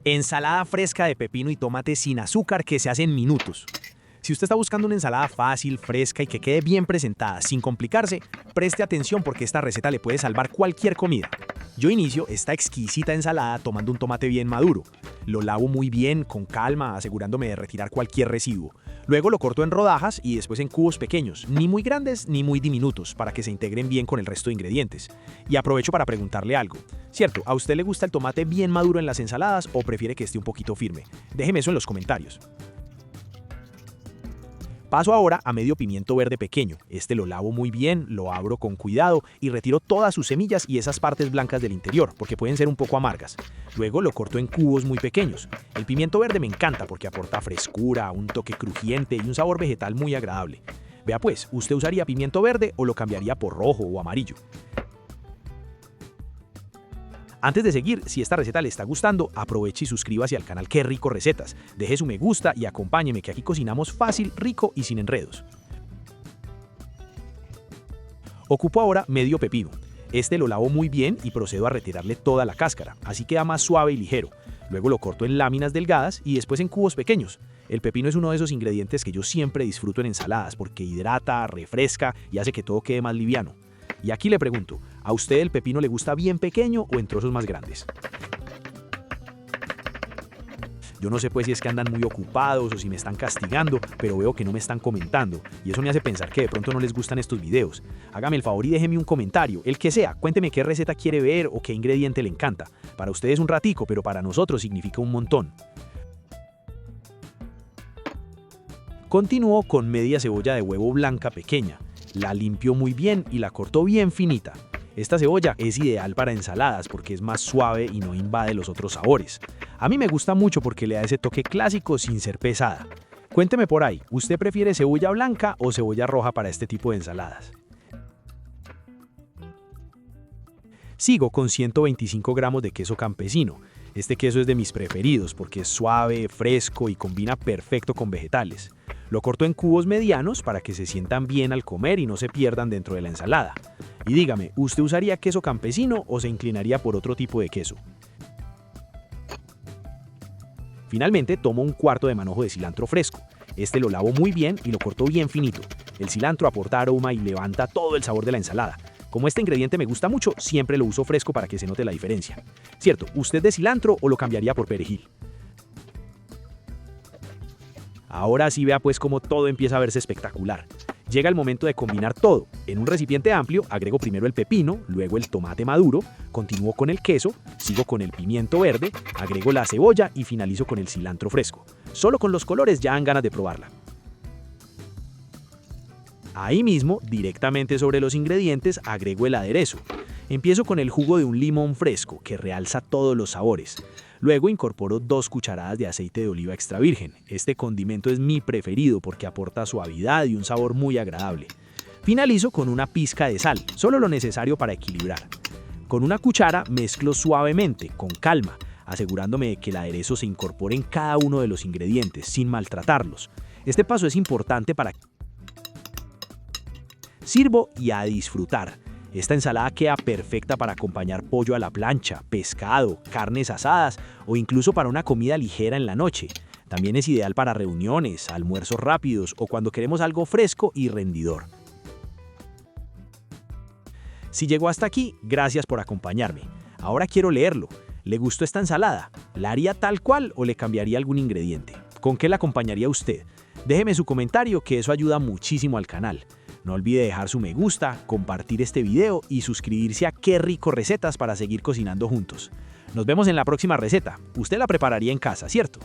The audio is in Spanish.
Ensalada fresca de pepino y tomate sin azúcar que se hace en minutos. Si usted está buscando una ensalada fácil, fresca y que quede bien presentada sin complicarse, preste atención porque esta receta le puede salvar cualquier comida. Yo inicio esta exquisita ensalada tomando un tomate bien maduro. Lo lavo muy bien, con calma, asegurándome de retirar cualquier residuo. Luego lo corto en rodajas y después en cubos pequeños, ni muy grandes ni muy diminutos, para que se integren bien con el resto de ingredientes. Y aprovecho para preguntarle algo. Cierto, ¿a usted le gusta el tomate bien maduro en las ensaladas o prefiere que esté un poquito firme? Déjeme eso en los comentarios. Paso ahora a medio pimiento verde pequeño. Este lo lavo muy bien, lo abro con cuidado y retiro todas sus semillas y esas partes blancas del interior, porque pueden ser un poco amargas. Luego lo corto en cubos muy pequeños. El pimiento verde me encanta porque aporta frescura, un toque crujiente y un sabor vegetal muy agradable. Vea pues, ¿usted usaría pimiento verde o lo cambiaría por rojo o amarillo? Antes de seguir, si esta receta le está gustando, aproveche y suscríbase al canal Qué Rico Recetas. Deje su me gusta y acompáñeme que aquí cocinamos fácil, rico y sin enredos. Ocupo ahora medio pepino. Este lo lavo muy bien y procedo a retirarle toda la cáscara, así queda más suave y ligero. Luego lo corto en láminas delgadas y después en cubos pequeños. El pepino es uno de esos ingredientes que yo siempre disfruto en ensaladas porque hidrata, refresca y hace que todo quede más liviano. Y aquí le pregunto, ¿a usted el pepino le gusta bien pequeño o en trozos más grandes? Yo no sé pues si es que andan muy ocupados o si me están castigando, pero veo que no me están comentando y eso me hace pensar que de pronto no les gustan estos videos. Hágame el favor y déjeme un comentario, el que sea, cuénteme qué receta quiere ver o qué ingrediente le encanta. Para ustedes un ratico, pero para nosotros significa un montón. Continúo con media cebolla de huevo blanca pequeña. La limpio muy bien y la corto bien finita. Esta cebolla es ideal para ensaladas porque es más suave y no invade los otros sabores. A mí me gusta mucho porque le da ese toque clásico sin ser pesada. Cuénteme por ahí, ¿usted prefiere cebolla blanca o cebolla roja para este tipo de ensaladas? Sigo con 125 gramos de queso campesino. Este queso es de mis preferidos porque es suave, fresco y combina perfecto con vegetales. Lo corto en cubos medianos para que se sientan bien al comer y no se pierdan dentro de la ensalada. Y dígame, ¿usted usaría queso campesino o se inclinaría por otro tipo de queso? Finalmente tomo un cuarto de manojo de cilantro fresco. Este lo lavo muy bien y lo corto bien finito. El cilantro aporta aroma y levanta todo el sabor de la ensalada. Como este ingrediente me gusta mucho, siempre lo uso fresco para que se note la diferencia. Cierto, ¿usted de cilantro o lo cambiaría por perejil? Ahora sí vea pues cómo todo empieza a verse espectacular. Llega el momento de combinar todo. En un recipiente amplio agrego primero el pepino, luego el tomate maduro, continúo con el queso, sigo con el pimiento verde, agrego la cebolla y finalizo con el cilantro fresco. Solo con los colores ya dan ganas de probarla. Ahí mismo, directamente sobre los ingredientes, agrego el aderezo. Empiezo con el jugo de un limón fresco que realza todos los sabores. Luego incorporo 2 cucharadas de aceite de oliva extra virgen. Este condimento es mi preferido porque aporta suavidad y un sabor muy agradable. Finalizo con una pizca de sal, solo lo necesario para equilibrar. Con una cuchara mezclo suavemente, con calma, asegurándome de que el aderezo se incorpore en cada uno de los ingredientes, sin maltratarlos. Este paso es importante para... Sirvo y a disfrutar. Esta ensalada queda perfecta para acompañar pollo a la plancha, pescado, carnes asadas o incluso para una comida ligera en la noche. También es ideal para reuniones, almuerzos rápidos o cuando queremos algo fresco y rendidor. Si llegó hasta aquí, gracias por acompañarme. Ahora quiero leerlo. ¿Le gustó esta ensalada? ¿La haría tal cual o le cambiaría algún ingrediente? ¿Con qué la acompañaría usted? Déjeme su comentario que eso ayuda muchísimo al canal. No olvide dejar su me gusta, compartir este video y suscribirse a Qué Rico Recetas para seguir cocinando juntos. Nos vemos en la próxima receta. Usted la prepararía en casa, ¿cierto?